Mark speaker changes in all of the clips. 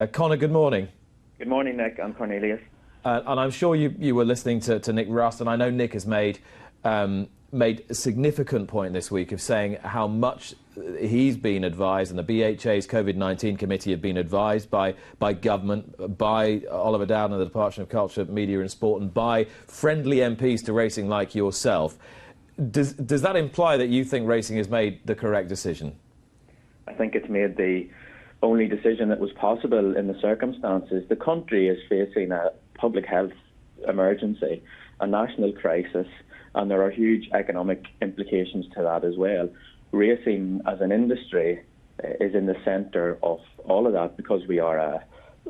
Speaker 1: Connor, good morning.
Speaker 2: Good morning, Nick. I'm Cornelius.
Speaker 1: And I'm sure you were listening to Nick Rust, and I know Nick has made a significant point this week of saying how much he's been advised, and the BHA's COVID-19 committee have been advised by government, by Oliver Dowden and the Department of Culture, Media and Sport, and by friendly MPs to racing like yourself. Does that imply that you think racing has made the correct decision?
Speaker 2: I think it's made the only decision that was possible in the circumstances. The country is facing a public health emergency, a national crisis, and there are huge economic implications to that as well. Racing as an industry is in the centre of all of that because we are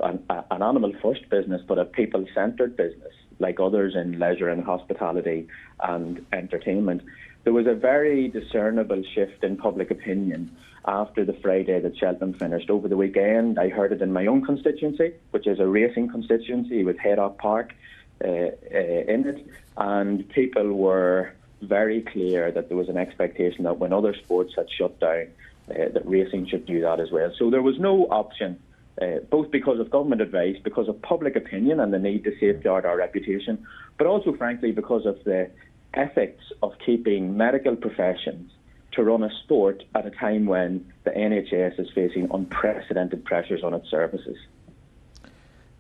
Speaker 2: an animal-first business, but a people-centred business, like others in leisure and hospitality and entertainment. There was a very discernible shift in public opinion after the Friday that Cheltenham finished. Over the weekend, I heard it in my own constituency, which is a racing constituency with Haydock Park in it, and people were very clear that there was an expectation that when other sports had shut down, that racing should do that as well. So there was no option, both because of government advice, because of public opinion and the need to safeguard our reputation, but also, frankly, because of the ethics of keeping medical professions to run a sport at a time when the NHS is facing unprecedented pressures on its services.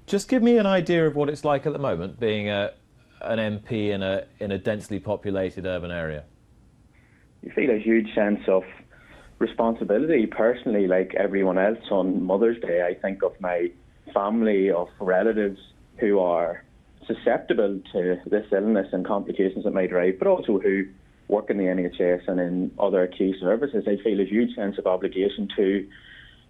Speaker 1: Just give me an idea of what it's like at the moment, being an MP in a densely populated urban area.
Speaker 2: You feel a huge sense of responsibility. Personally, like everyone else on Mother's Day, I think of my family, of relatives who are susceptible to this illness and complications that may drive, but also who work in the NHS and in other key services. I feel a huge sense of obligation to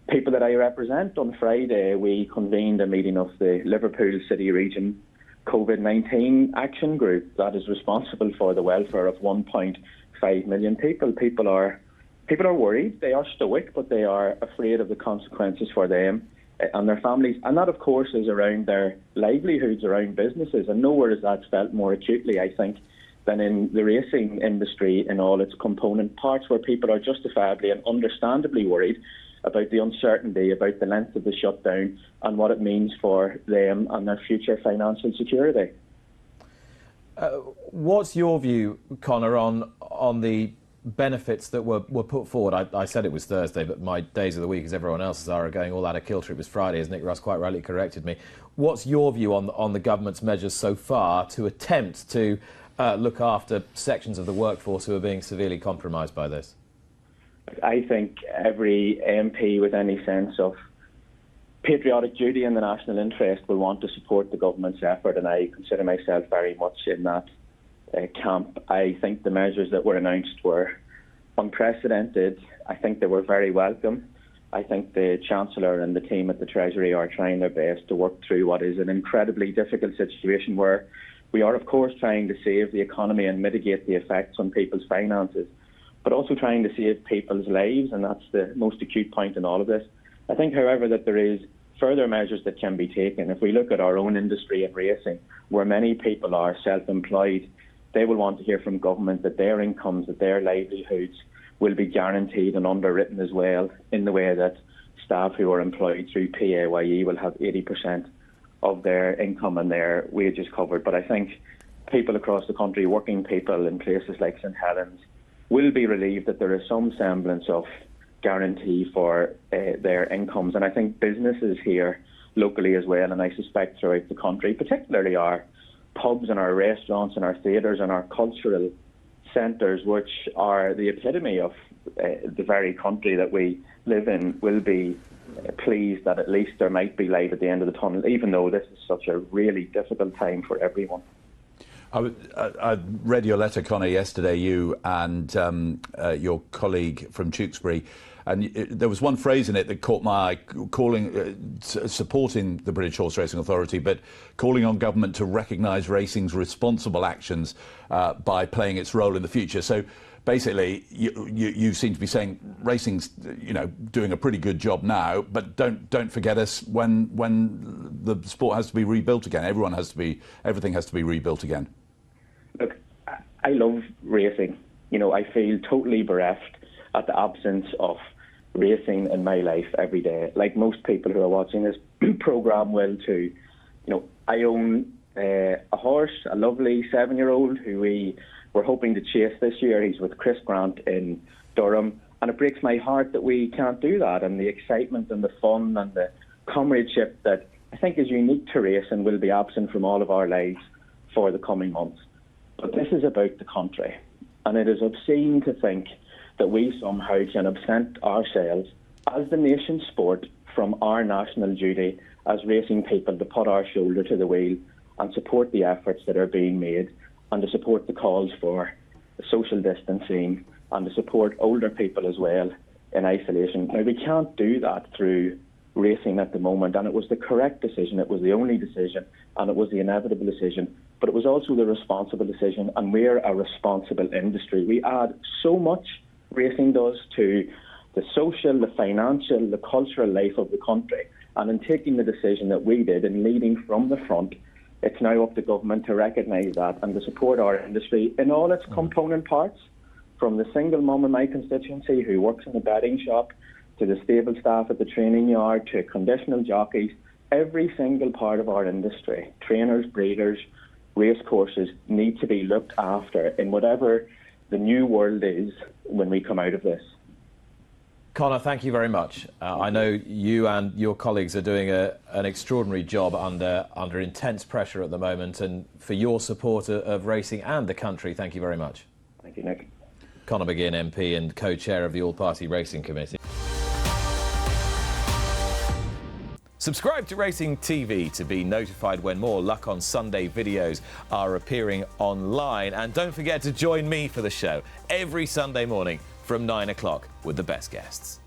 Speaker 2: people that I represent. On Friday, we convened a meeting of the Liverpool City Region COVID-19 Action Group that is responsible for the welfare of 1.5 million people. People are worried, they are stoic, but they are afraid of the consequences for them and their families. And that, of course, is around their livelihoods, around businesses. And nowhere is that felt more acutely, I think, than in the racing industry in all its component parts, where people are justifiably and understandably worried about the uncertainty, about the length of the shutdown and what it means for them and their future financial security.
Speaker 1: What's your view, Connor, on the benefits that were put forward? I said it was Thursday, but my days of the week, as everyone else's are going all out of kilter. It was Friday, as Nick Russ quite rightly corrected me. What's your view on the government's measures so far to attempt to look after sections of the workforce who are being severely compromised by this?
Speaker 2: I think every MP with any sense of patriotic duty and the national interest will want to support the government's effort, and I consider myself very much in that camp. I think the measures that were announced were unprecedented. I think they were very welcome. I think the Chancellor and the team at the Treasury are trying their best to work through what is an incredibly difficult situation where we are, of course, trying to save the economy and mitigate the effects on people's finances, but also trying to save people's lives, and that's the most acute point in all of this. I think, however, that there is further measures that can be taken. If we look at our own industry in racing, where many people are self-employed, they will want to hear from government that their incomes, that their livelihoods will be guaranteed and underwritten as well, in the way that staff who are employed through PAYE will have 80% of their income and their wages covered. But I think people across the country, working people in places like St Helens, will be relieved that there is some semblance of guarantee for their incomes. And I think businesses here locally as well, and I suspect throughout the country, particularly our pubs and our restaurants and our theatres and our cultural centres, which are the epitome of the very country that we live in, will be pleased that at least there might be light at the end of the tunnel, even though this is such a really difficult time for everyone.
Speaker 3: I read your letter, Connor, yesterday, you and your colleague from Tewkesbury, and there was one phrase in it that caught my eye, supporting the British Horse Racing Authority, but calling on government to recognise racing's responsible actions by playing its role in the future. So basically, you seem to be saying racing's, doing a pretty good job now, but don't forget us when the sport has to be rebuilt again. Everything has to be rebuilt again.
Speaker 2: Look, I love racing. I feel totally bereft at the absence of racing in my life every day. Like most people who are watching this programme will to, I own a horse, a lovely 7-year-old who we were hoping to chase this year. He's with Chris Grant in Durham, and it breaks my heart that we can't do that. And the excitement and the fun and the comradeship that I think is unique to racing will be absent from all of our lives for the coming months. But this is about the country, and it is obscene to think that we somehow can absent ourselves as the nation's sport from our national duty as racing people to put our shoulder to the wheel and support the efforts that are being made, and to support the calls for social distancing, and to support older people as well in isolation. Now, we can't do that through racing at the moment, and it was the correct decision, it was the only decision, and it was the inevitable decision, but it was also the responsible decision, and we're a responsible industry. We add so much, racing does, to the social, the financial, the cultural life of the country, and in taking the decision that we did and leading from the front, it's now up to government to recognise that and to support our industry in all its component parts, from the single mum in my constituency who works in the betting shop, to the stable staff at the training yard, to conditional jockeys. Every single part of our industry, trainers, breeders, racecourses, need to be looked after in whatever the new world is when we come out of this.
Speaker 1: Conor, thank you very much. I know you and your colleagues are doing an extraordinary job under intense pressure at the moment, and for your support of racing and the country, thank you very much.
Speaker 2: Thank you, Nick.
Speaker 1: Conor McGinn, MP and co-chair of the All-Party Racing Committee. Subscribe to Racing TV to be notified when more Luck on Sunday videos are appearing online. And don't forget to join me for the show every Sunday morning from 9 o'clock with the best guests.